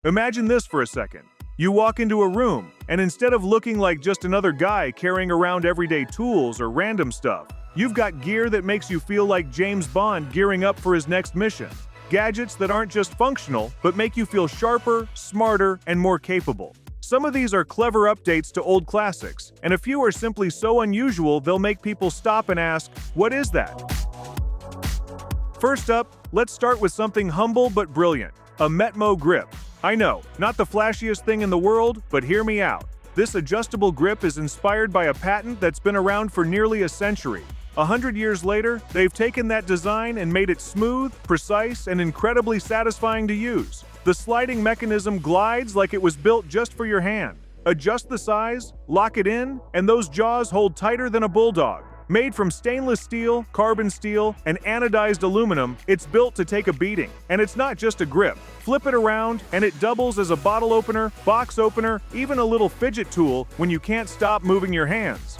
Imagine this for a second. You walk into a room, and instead of looking like just another guy carrying around everyday tools or random stuff, you've got gear that makes you feel like James Bond gearing up for his next mission. Gadgets that aren't just functional, but make you feel sharper, smarter, and more capable. Some of these are clever updates to old classics, and a few are simply so unusual they'll make people stop and ask, what is that? First up, let's start with something humble but brilliant, a Metmo grip. I know, not the flashiest thing in the world, but hear me out. This adjustable grip is inspired by a patent that's been around for nearly a century. 100 years later, they've taken that design and made it smooth, precise, and incredibly satisfying to use. The sliding mechanism glides like it was built just for your hand. Adjust the size, lock it in, and those jaws hold tighter than a bulldog. Made from stainless steel, carbon steel, and anodized aluminum, it's built to take a beating. And it's not just a grip. Flip it around, and it doubles as a bottle opener, box opener, even a little fidget tool when you can't stop moving your hands.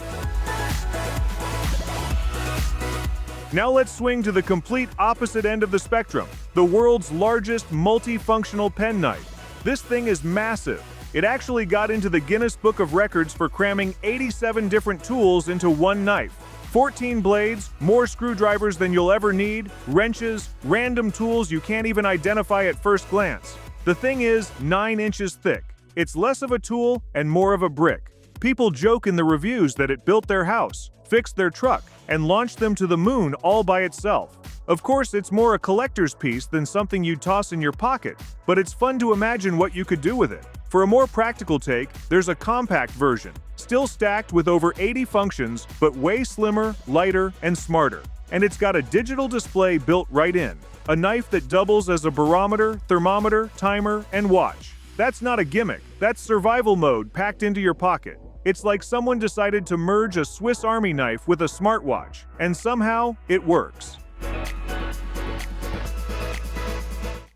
Now let's swing to the complete opposite end of the spectrum, the world's largest multifunctional penknife. This thing is massive. It actually got into the Guinness Book of Records for cramming 87 different tools into one knife. 14 blades, more screwdrivers than you'll ever need, wrenches, random tools you can't even identify at first glance. The thing is 9 inches thick. It's less of a tool and more of a brick. People joke in the reviews that it built their house, fixed their truck, and launched them to the moon all by itself. Of course, it's more a collector's piece than something you'd toss in your pocket, but it's fun to imagine what you could do with it. For a more practical take, there's a compact version, still stacked with over 80 functions, but way slimmer, lighter, and smarter. And it's got a digital display built right in, a knife that doubles as a barometer, thermometer, timer, and watch. That's not a gimmick, that's survival mode packed into your pocket. It's like someone decided to merge a Swiss Army knife with a smartwatch, and somehow it works.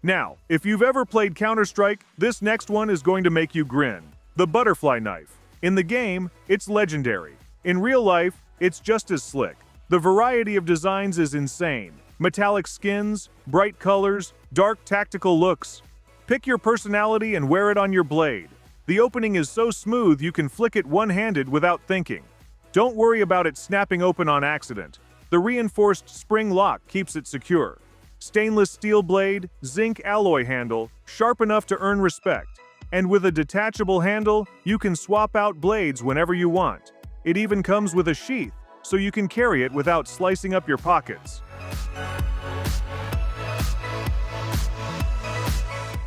Now, if you've ever played Counter-Strike, this next one is going to make you grin. The butterfly knife. In the game, it's legendary. In real life, it's just as slick. The variety of designs is insane. Metallic skins, bright colors, dark tactical looks. Pick your personality and wear it on your blade. The opening is so smooth you can flick it one-handed without thinking. Don't worry about it snapping open on accident. The reinforced spring lock keeps it secure. Stainless steel blade, zinc alloy handle, sharp enough to earn respect. And with a detachable handle, you can swap out blades whenever you want. It even comes with a sheath, so you can carry it without slicing up your pockets.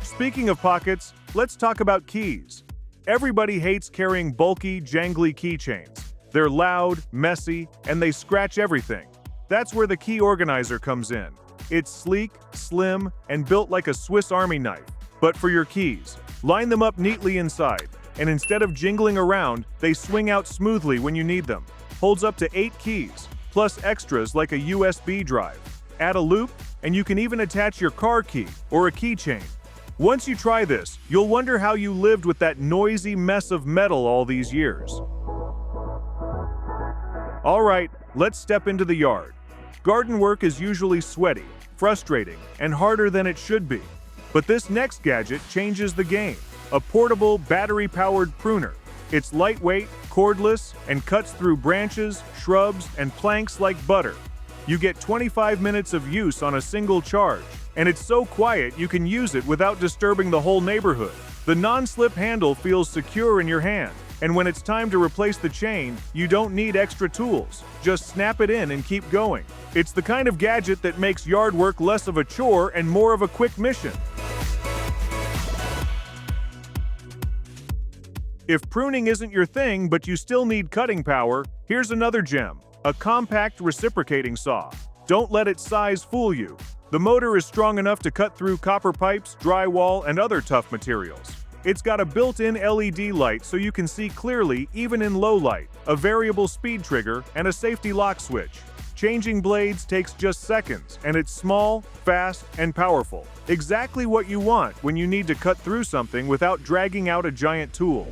Speaking of pockets, let's talk about keys. Everybody hates carrying bulky, jangly keychains. They're loud, messy, and they scratch everything. That's where the key organizer comes in. It's sleek, slim, and built like a Swiss Army knife. But for your keys, line them up neatly inside, and instead of jingling around, they swing out smoothly when you need them. Holds up to 8 keys, plus extras like a USB drive. Add a loop, and you can even attach your car key or a keychain. Once you try this, you'll wonder how you lived with that noisy mess of metal all these years. All right, let's step into the yard. Garden work is usually sweaty, frustrating, and harder than it should be. But this next gadget changes the game. A portable, battery-powered pruner. It's lightweight, cordless, and cuts through branches, shrubs, and planks like butter. You get 25 minutes of use on a single charge, and it's so quiet you can use it without disturbing the whole neighborhood. The non-slip handle feels secure in your hand, and when it's time to replace the chain, you don't need extra tools. Just snap it in and keep going. It's the kind of gadget that makes yard work less of a chore and more of a quick mission. If pruning isn't your thing but you still need cutting power, here's another gem, a compact reciprocating saw. Don't let its size fool you. The motor is strong enough to cut through copper pipes, drywall, and other tough materials. It's got a built-in LED light so you can see clearly even in low light, a variable speed trigger, and a safety lock switch. Changing blades takes just seconds, and it's small, fast, and powerful. Exactly what you want when you need to cut through something without dragging out a giant tool.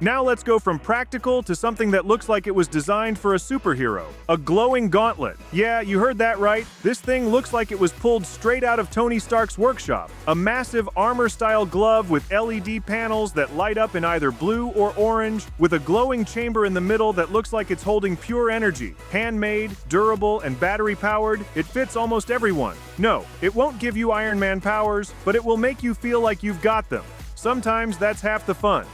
Now let's go from practical to something that looks like it was designed for a superhero. A glowing gauntlet. Yeah, you heard that right. This thing looks like it was pulled straight out of Tony Stark's workshop. A massive armor-style glove with LED panels that light up in either blue or orange, with a glowing chamber in the middle that looks like it's holding pure energy. Handmade, durable, and battery-powered, it fits almost everyone. No, it won't give you Iron Man powers, but it will make you feel like you've got them. Sometimes that's half the fun.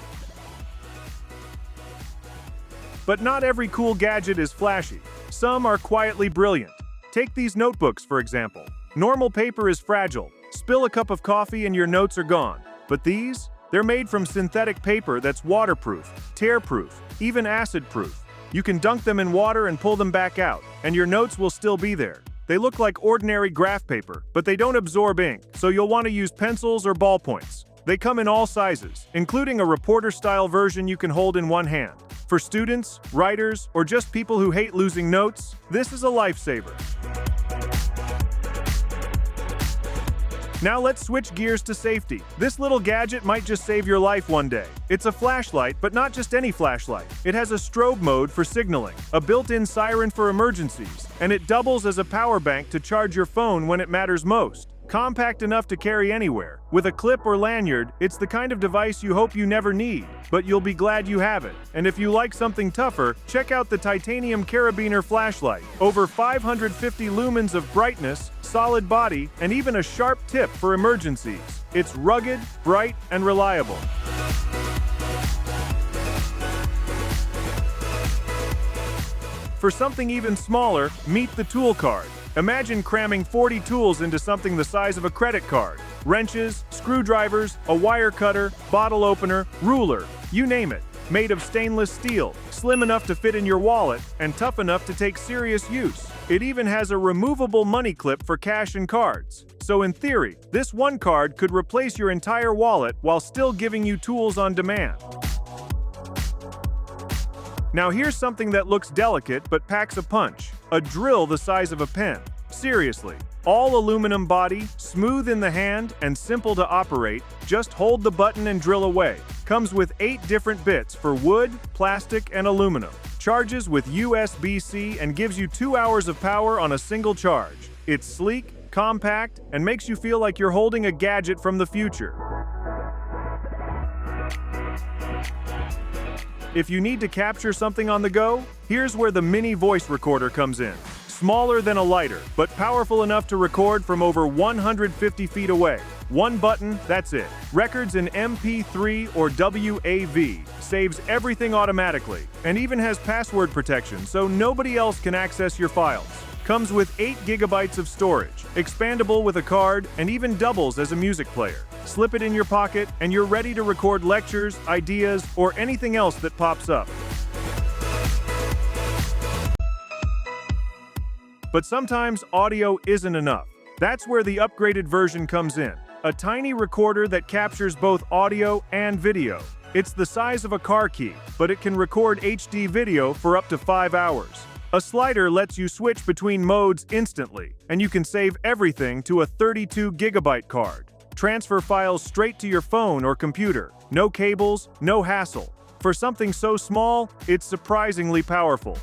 But not every cool gadget is flashy. Some are quietly brilliant. Take these notebooks, for example. Normal paper is fragile. Spill a cup of coffee and your notes are gone. But these? They're made from synthetic paper that's waterproof, tear-proof, even acid-proof. You can dunk them in water and pull them back out, and your notes will still be there. They look like ordinary graph paper, but they don't absorb ink, so you'll want to use pencils or ballpoints. They come in all sizes, including a reporter-style version you can hold in one hand. For students, writers, or just people who hate losing notes, this is a lifesaver. Now let's switch gears to safety. This little gadget might just save your life one day. It's a flashlight, but not just any flashlight. It has a strobe mode for signaling, a built-in siren for emergencies, and it doubles as a power bank to charge your phone when it matters most. Compact enough to carry anywhere. With a clip or lanyard, it's the kind of device you hope you never need, but you'll be glad you have it. And if you like something tougher, check out the titanium carabiner flashlight. Over 550 lumens of brightness, solid body, and even a sharp tip for emergencies. It's rugged, bright, and reliable. For something even smaller, meet the tool card. Imagine cramming 40 tools into something the size of a credit card. Wrenches, screwdrivers, a wire cutter, bottle opener, ruler, you name it. Made of stainless steel, slim enough to fit in your wallet, and tough enough to take serious use. It even has a removable money clip for cash and cards. So in theory, this one card could replace your entire wallet while still giving you tools on demand. Now here's something that looks delicate but packs a punch. A drill the size of a pen. Seriously. All aluminum body, smooth in the hand, and simple to operate. Just hold the button and drill away. Comes with 8 different bits for wood, plastic, and aluminum. Charges with USB-C and gives you 2 hours of power on a single charge. It's sleek, compact, and makes you feel like you're holding a gadget from the future. If you need to capture something on the go, here's where the mini voice recorder comes in. Smaller than a lighter, but powerful enough to record from over 150 feet away. One button, that's it. Records in MP3 or WAV, saves everything automatically, and even has password protection so nobody else can access your files. Comes with 8 gigabytes of storage, expandable with a card, and even doubles as a music player. Slip it in your pocket, and you're ready to record lectures, ideas, or anything else that pops up. But sometimes audio isn't enough. That's where the upgraded version comes in. A tiny recorder that captures both audio and video. It's the size of a car key, but it can record HD video for up to 5 hours. A slider lets you switch between modes instantly, and you can save everything to a 32 gigabyte card. Transfer files straight to your phone or computer. No cables, no hassle. For something so small, it's surprisingly powerful.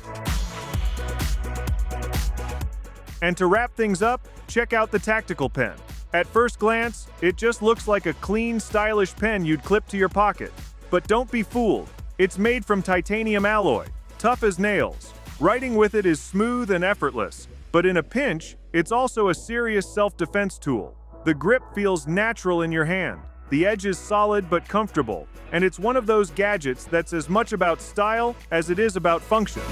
And to wrap things up, check out the tactical pen. At first glance, it just looks like a clean, stylish pen you'd clip to your pocket. But don't be fooled. It's made from titanium alloy, tough as nails. Writing with it is smooth and effortless, but in a pinch, it's also a serious self-defense tool. The grip feels natural in your hand. The edge is solid but comfortable, and it's one of those gadgets that's as much about style as it is about function.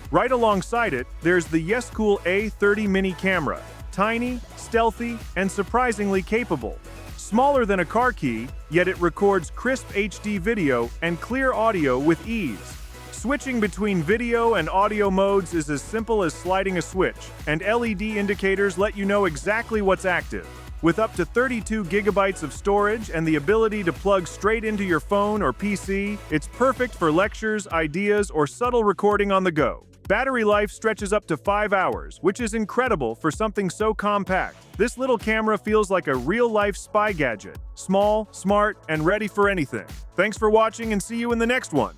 Right alongside it, there's the Yescool A30 mini camera. Tiny, stealthy, and surprisingly capable. Smaller than a car key, yet it records crisp HD video and clear audio with ease. Switching between video and audio modes is as simple as sliding a switch, and LED indicators let you know exactly what's active. With up to 32 gigabytes of storage and the ability to plug straight into your phone or PC, it's perfect for lectures, ideas, or subtle recording on the go. Battery life stretches up to 5 hours, which is incredible for something so compact. This little camera feels like a real-life spy gadget. Small, smart, and ready for anything. Thanks for watching and see you in the next one.